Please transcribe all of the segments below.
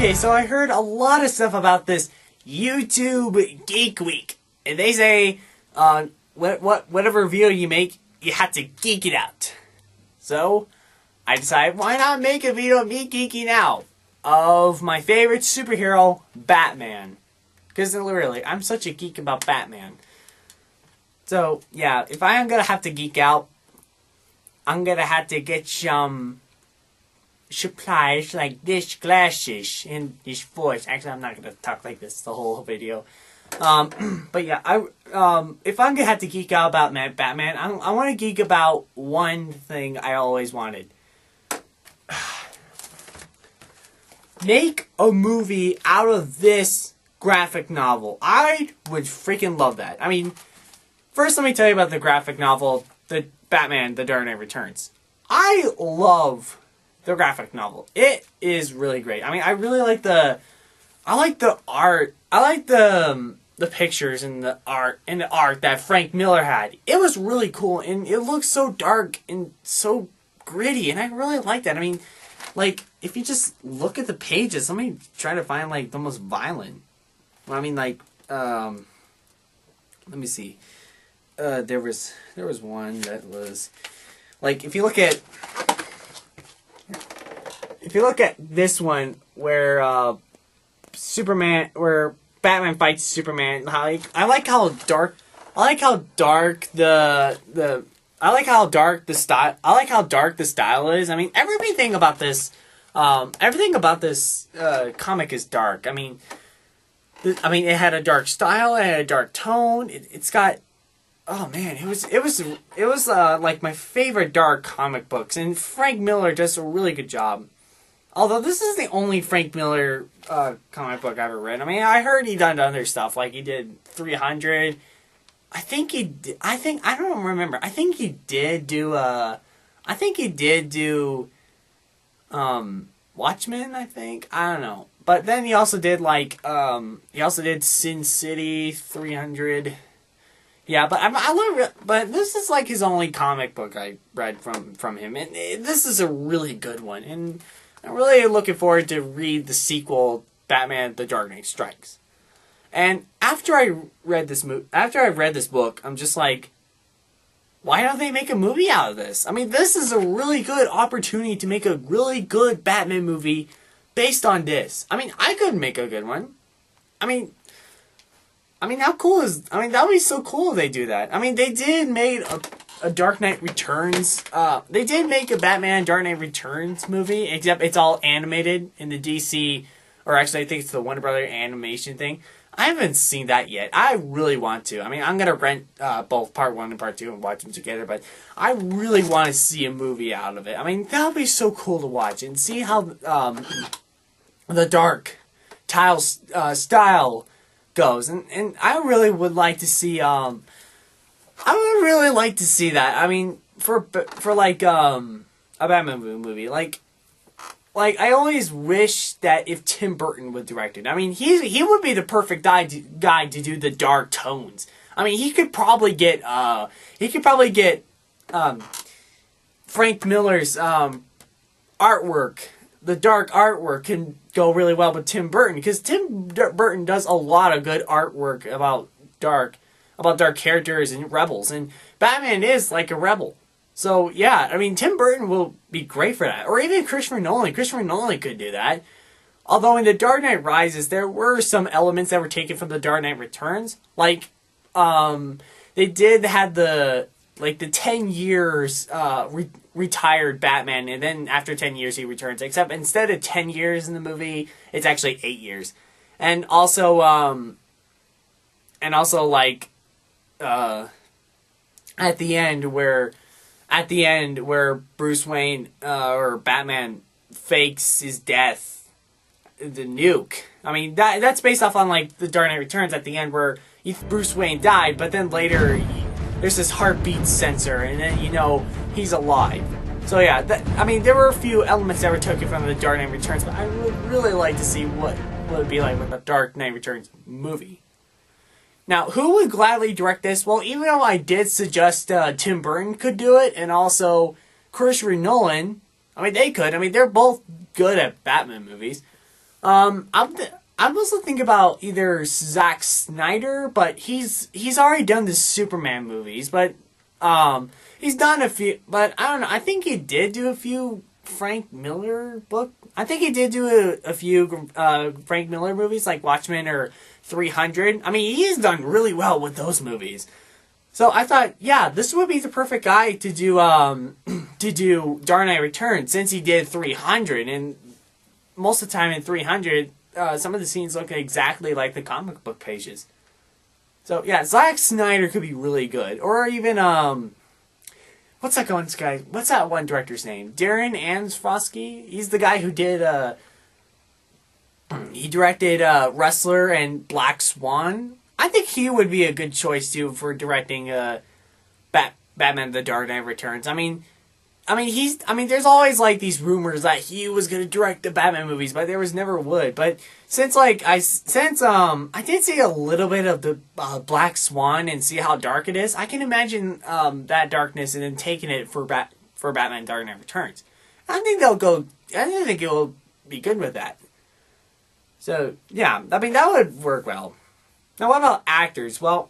Okay, so I heard a lot of stuff about this YouTube Geek Week, and they say, whatever video you make, you have to geek it out. So, I decided, why not make a video of me geeking out of my favorite superhero, Batman. Because literally, I'm such a geek about Batman. So, yeah, if I am gonna have to geek out, I'm gonna have to get some supplies like this glasses and this voice. Actually, I'm not gonna talk like this the whole video. But yeah, if I'm gonna have to geek out about Batman, I want to geek about one thing I always wanted. Make a movie out of this graphic novel. I would freaking love that. I mean, first let me tell you about the graphic novel, the Batman: The Dark Knight Returns. I love the graphic novel. It is really great. I mean, I really like the art. I like the pictures and the art that Frank Miller had. It was really cool, and it looks so dark and so gritty, and I really like that. I mean, like, if you just look at the pages, let me try to find like the most violent. Well, I mean, like, let me see. There was one that was like, if you look at this one where Batman fights Superman, I like how dark the style is. I mean, everything about this comic is dark. I mean, it had a dark style, it had a dark tone. It's got, oh man, it was like my favorite dark comic books, and Frank Miller does a really good job. Although this is the only Frank Miller comic book I've ever read. I mean, I heard he done other stuff, like he did 300. I don't remember. I think he did do Watchmen, I think. I don't know. But then he also did Sin City 300. Yeah, but this is like his only comic book I read from him, and this is a really good one, and I'm really looking forward to read the sequel, Batman: The Dark Knight Strikes. And after I read this book, I'm just like, why don't they make a movie out of this? I mean, this is a really good opportunity to make a really good Batman movie based on this. I mean, I could make a good one. I mean, how cool is... I mean, that would be so cool if they do that. I mean, they did make a Dark Knight Returns... they did make a Batman Dark Knight Returns movie, except it's all animated in the DC... Or actually, I think it's the Warner Brothers animation thing. I haven't seen that yet. I really want to. I mean, I'm going to rent both Part 1 and Part 2 and watch them together, but I really want to see a movie out of it. I mean, that would be so cool to watch and see how the dark style goes, and I really would like to see I would really like to see that. I mean, for like a Batman movie, like I always wish that if Tim Burton would direct it. I mean, he would be the perfect guy to do the dark tones. I mean, he could probably get Frank Miller's artwork. The dark artwork can go really well with Tim Burton, because Tim Burton does a lot of good artwork about dark characters and rebels, and Batman is like a rebel. So yeah, I mean, Tim Burton will be great for that, or even Christopher Nolan. Christopher Nolan could do that. Although in The Dark Knight Rises, there were some elements that were taken from The Dark Knight Returns, like they did have the 10 years retired Batman, and then after 10 years he returns, except instead of 10 years in the movie, it's actually 8 years. And also like at the end where Bruce Wayne or Batman fakes his death, the nuke. I mean, that's based off on like The Dark Knight Returns at the end, where Bruce Wayne died, but then later there's this heartbeat sensor, and then he's alive. So yeah, I mean, there were a few elements that were taken from The Dark Knight Returns, but I would really like to see what it would be like with The Dark Knight Returns movie. Now, who would gladly direct this? Well, even though I did suggest Tim Burton could do it, and also Christopher Nolan, I mean, they could. I mean, they're both good at Batman movies. I'm also thinking about either Zack Snyder, but he's already done the Superman movies, but he's done a few, but I don't know. I think he did do a few Frank Miller book. I think he did do a few Frank Miller movies like Watchmen or 300. I mean, he's done really well with those movies. So I thought, yeah, this would be the perfect guy to do to do Dark Knight Returns, since he did 300, and most of the time in 300, some of the scenes look exactly like the comic book pages. So yeah, Zack Snyder could be really good, or even what's that guy? What's that one director's name? Darren Aronofsky. He's the guy who did he directed Wrestler and Black Swan. I think he would be a good choice too for directing Batman: The Dark Knight Returns. I mean, there's always like these rumors that he was gonna direct the Batman movies, but there was never would. But since I did see a little bit of the Black Swan and see how dark it is, I can imagine that darkness and then taking it for Batman: Dark Knight Returns. I think it will be good with that. So yeah, I mean that would work well. Now what about actors? Well,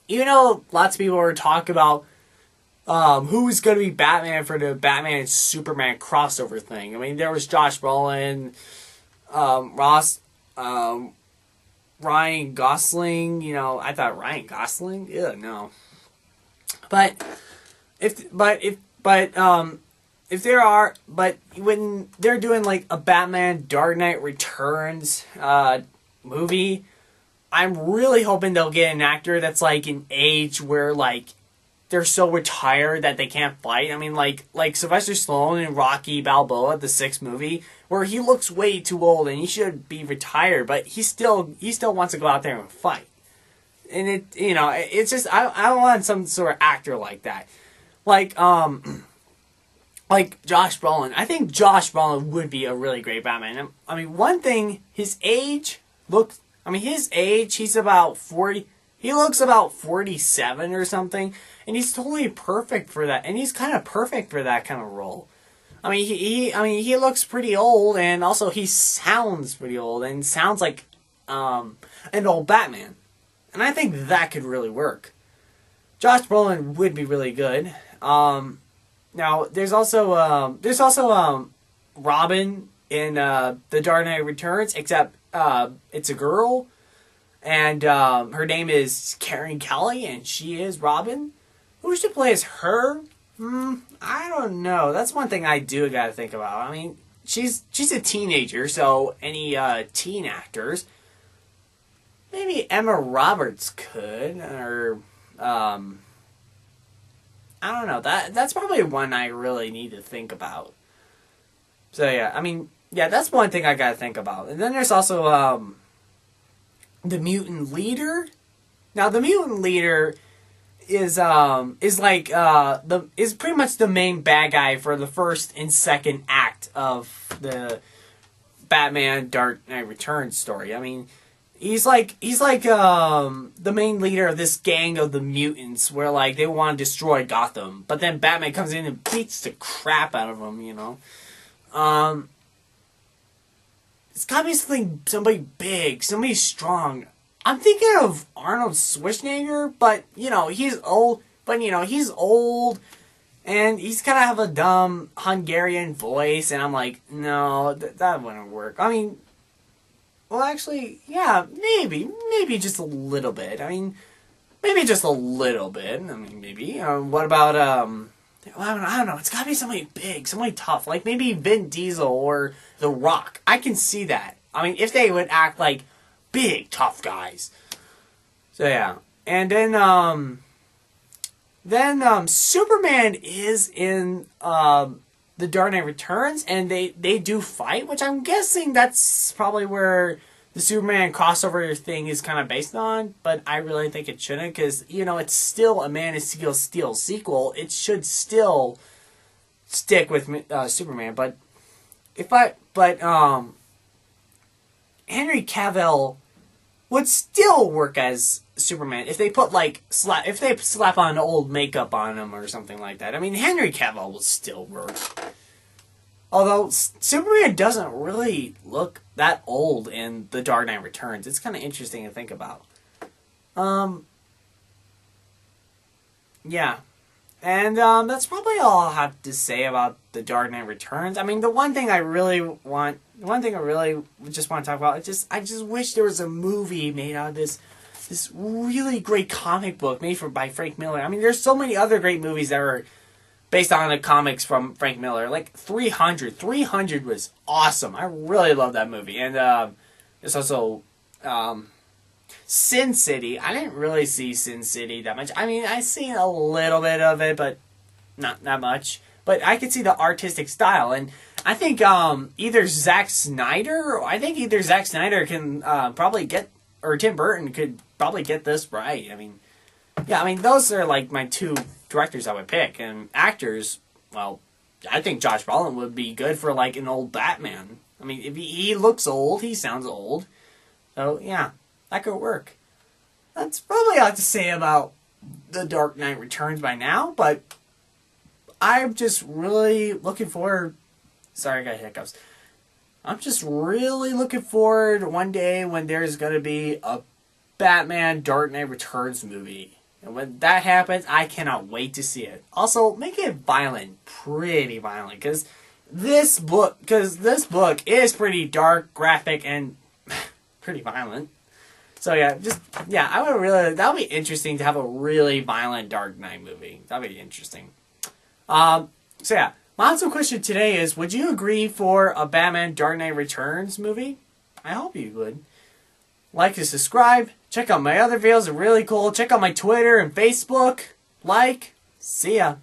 lots of people were talking about who's going to be Batman for the Batman and Superman crossover thing. I mean, there was Josh Brolin, Ryan Gosling. I thought Ryan Gosling. Ew, no. But when they're doing like a Batman Dark Knight Returns movie, I'm really hoping they'll get an actor that's like an age where like they're so retired that they can't fight. I mean, like Sylvester Stallone in Rocky Balboa, the 6th movie, where he looks way too old and he should be retired, but he still wants to go out there and fight. And it's just I want some sort of actor like that, like Josh Brolin. I think Josh Brolin would be a really great Batman. I mean, one thing, his age, he's about 40. He looks about 47 or something, and he's totally perfect for that. And he's kind of perfect for that kind of role. I mean, he looks pretty old, and also he sounds pretty old, and sounds like an old Batman. And I think that could really work. Josh Brolin would be really good. Now there's also Robin in The Dark Knight Returns, except it's a girl. And her name is Karen Kelly, and she is Robin. Who should play as her? I don't know. That's one thing I do gotta think about. I mean, she's a teenager, so any teen actors. Maybe Emma Roberts could, or I don't know. That's probably one I really need to think about. So yeah, I mean, yeah, that's one thing I gotta think about. And then there's also the mutant leader. Now the mutant leader is pretty much the main bad guy for the first and second act of the Batman Dark Knight Returns story. I mean, he's like the main leader of this gang of the mutants where like they want to destroy Gotham, but then Batman comes in and beats the crap out of them, It's gotta be somebody big, somebody strong. I'm thinking of Arnold Schwarzenegger, but he's old. He's old, and he's kind of have a dumb Hungarian voice, and I'm like, no, that wouldn't work. I mean, well, actually, yeah, maybe just a little bit. I mean, maybe just a little bit. I mean, maybe. What about I don't know. It's gotta be somebody big, somebody tough, like maybe Vin Diesel or The Rock. I can see that. I mean, if they would act like big, tough guys. So yeah, and then Superman is in The Dark Knight Returns, and they do fight, which I'm guessing that's probably where the Superman crossover thing is kind of based on, but I really think it shouldn't, because, it's still a Man of Steel sequel. It should still stick with Superman, but Henry Cavill would still work as Superman if they slap on old makeup on him or something like that. I mean, Henry Cavill would still work. Although Superman doesn't really look that old in The Dark Knight Returns. It's kind of interesting to think about. Yeah. And that's probably all I'll have to say about The Dark Knight Returns. I mean, the one thing I really just want to talk about, I just wish there was a movie made out of this really great comic book made by Frank Miller. I mean, there's so many other great movies that are based on the comics from Frank Miller. Like 300. 300 was awesome. I really love that movie. And there's also Sin City. I didn't really see Sin City that much. I mean, I seen a little bit of it, but not that much. But I could see the artistic style, and I think either Zack Snyder can probably get, or Tim Burton could probably get this right. I mean, yeah, I mean those are like my two directors I would pick, and actors. Well, I think Josh Brolin would be good for like an old Batman. I mean, if he looks old, he sounds old, so yeah. That could work. That's probably all I have to say about The Dark Knight Returns by now, but I'm just really looking forward... Sorry, I got hiccups. I'm just really looking forward one day when there's going to be a Batman Dark Knight Returns movie. And when that happens, I cannot wait to see it. Also, make it violent. Pretty violent. Because this book is pretty dark, graphic, and pretty violent. So yeah, that would be interesting to have a really violent Dark Knight movie. That'd be interesting. So yeah, my answer question today is, would you agree for a Batman Dark Knight Returns movie? I hope you would. Like and subscribe. Check out my other videos, they're really cool. Check out my Twitter and Facebook. See ya.